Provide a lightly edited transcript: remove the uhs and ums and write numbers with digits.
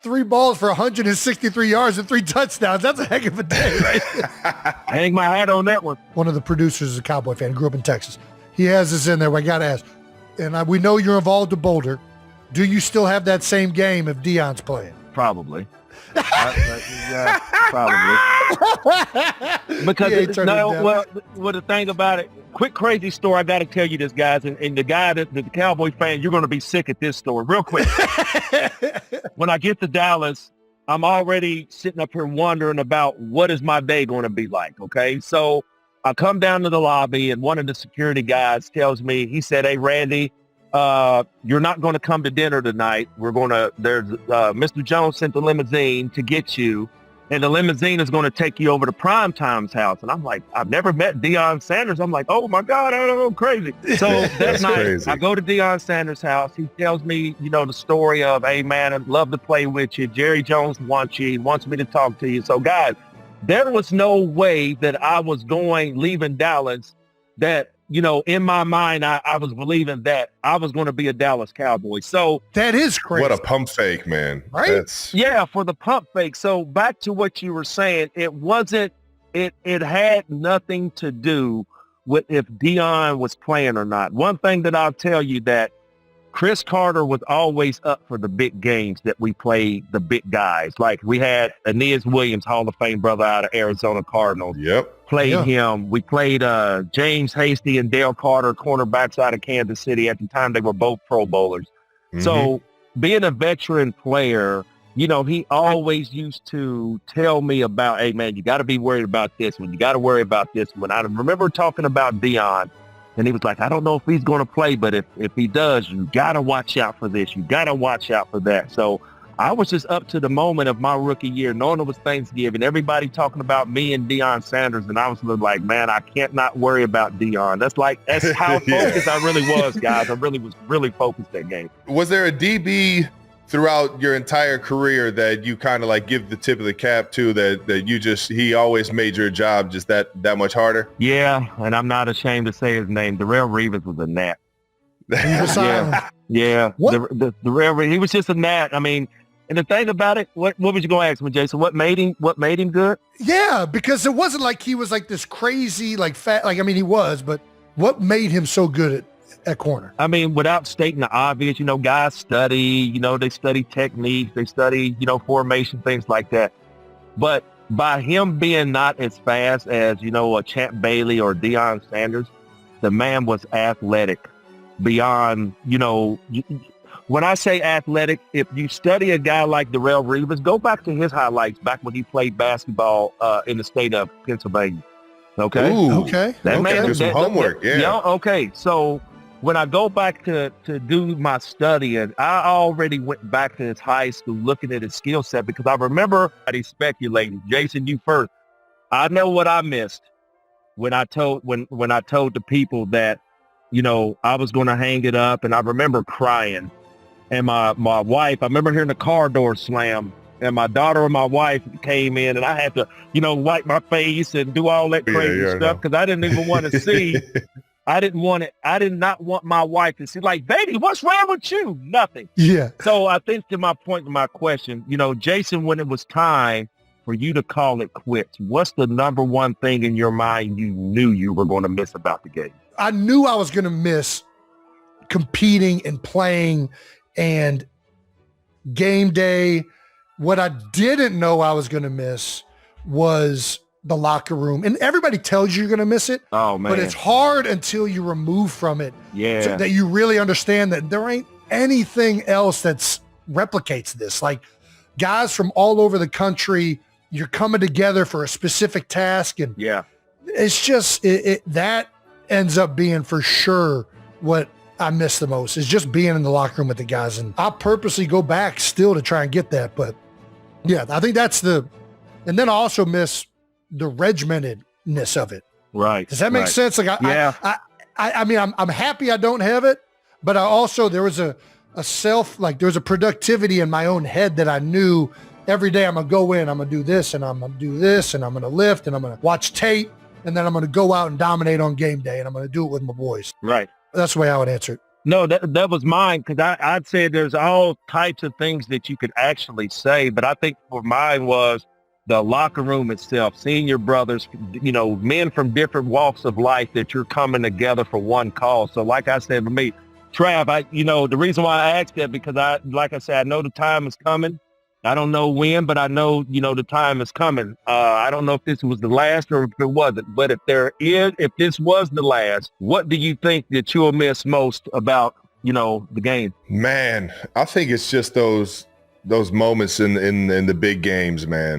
3 balls for 163 yards and 3 touchdowns. That's a heck of a day, right? I hang my hat on that one. One of the producers is a Cowboy fan, grew up in Texas. He has this in there where I got to ask, and we know you're involved with Boulder. Do you still have that same game if Deion's playing? Probably. Yeah, probably. Because the thing about it, quick crazy story. I got to tell you this, guys, and the guy the Cowboy fan, you're going to be sick at this story. Real quick. When I get to Dallas, I'm already sitting up here wondering about what is my day going to be like. Okay, so I come down to the lobby, and one of the security guys tells me, he said, "Hey, Randy, you're not going to come to dinner tonight. There's Mr. Jones sent the limousine to get you, and the limousine is going to take you over to Primetime's house." And I'm like, I've never met Deion Sanders. I'm like, oh my God, I don't know, crazy. So that night, crazy. I go to Deion Sanders' house. He tells me, the story of, "Hey man, I'd love to play with you. Jerry Jones wants you. He wants me to talk to you." So guys, there was no way that I was leaving Dallas that, in my mind, I was believing that I was going to be a Dallas Cowboy. So that is crazy. What a pump fake, man. Right? Yeah, for the pump fake. So back to what you were saying, it had nothing to do with if Deion was playing or not. One thing that I'll tell you, that Chris Carter was always up for the big games that we played, the big guys. Like we had Aeneas Williams, Hall of Fame brother out of Arizona Cardinals. Yep. Played him. We played James Hasty and Dale Carter, cornerbacks out of Kansas City. At the time, they were both Pro Bowlers. Mm-hmm. So being a veteran player, he always used to tell me about, "Hey, man, you got to be worried about this one. You got to worry about this one." I remember talking about Deion, and he was like, "I don't know if he's going to play, but if he does, you got to watch out for this. You got to watch out for that." So I was just up to the moment of my rookie year, knowing it was Thanksgiving, everybody talking about me and Deion Sanders, and I was like, man, I can't not worry about Deion. That's how focused I really was, guys. I really was focused that game. Was there a DB throughout your entire career that you kind of like give the tip of the cap to, that he always made your job just that much harder? Yeah, and I'm not ashamed to say his name. Darrelle Reeves was a gnat. Yeah. Darrelle, he was just a gnat. I mean, and the thing about it, what was you going to ask me, Jason? What made him good? Yeah, because it wasn't like he was like this crazy, like fat, like, I mean, he was, but what made him so good at corner? I mean, without stating the obvious, guys study, they study techniques, they study, formation, things like that. But by him being not as fast as, a Champ Bailey or Deion Sanders, the man was athletic beyond, when I say athletic, if you study a guy like Darrelle Reeves, go back to his highlights back when he played basketball in the state of Pennsylvania. Okay. Ooh, okay. Do some homework. Yeah. Okay. So when I go back to do my studying, I already went back to his high school looking at his skill set, because I remember he's speculating. Jason, you first. I know what I missed when I told the people that, I was going to hang it up, and I remember crying. And my wife, I remember hearing the car door slam, and my daughter and my wife came in, and I had to, wipe my face and do all that crazy stuff, because I didn't even want to see. I did not want my wife to see, like, "Baby, what's wrong with you?" Nothing. Yeah. So I think to my point, to my question, Jason, when it was time for you to call it quits, what's the number one thing in your mind you knew you were going to miss about the game? I knew I was going to miss competing and playing and game day. What I didn't know I was going to miss was the locker room. And everybody tells you you're going to miss it. Oh, man. But it's hard until you remove from it. Yeah. So that you really understand that there ain't anything else that's replicates this. Like, guys from all over the country, you're coming together for a specific task. And it's just, that ends up being for sure what I miss the most, is just being in the locker room with the guys. And I purposely go back still to try and get that. But yeah, I think that's and then I also miss the regimentedness of it. Right. Does that make sense? Like, I mean, I'm happy I don't have it, but I also, there was a there was a productivity in my own head that I knew every day I'm going to go in, I'm going to do this, and I'm going to do this, and I'm going to lift, and I'm going to watch tape, and then I'm going to go out and dominate on game day, and I'm going to do it with my boys. Right. That's the way I would answer it. No, that was mine, because I'd say there's all types of things that you could actually say, but I think for mine was the locker room itself, seeing your brothers, men from different walks of life that you're coming together for one cause. So like I said, for me, Trav, the reason why I asked that, because like I said, I know the time is coming. I don't know when, but I know, the time is coming. I don't know if this was the last or if it wasn't, but if this was the last, what do you think that you'll miss most about, the game? Man, I think it's just those moments in the big games, man.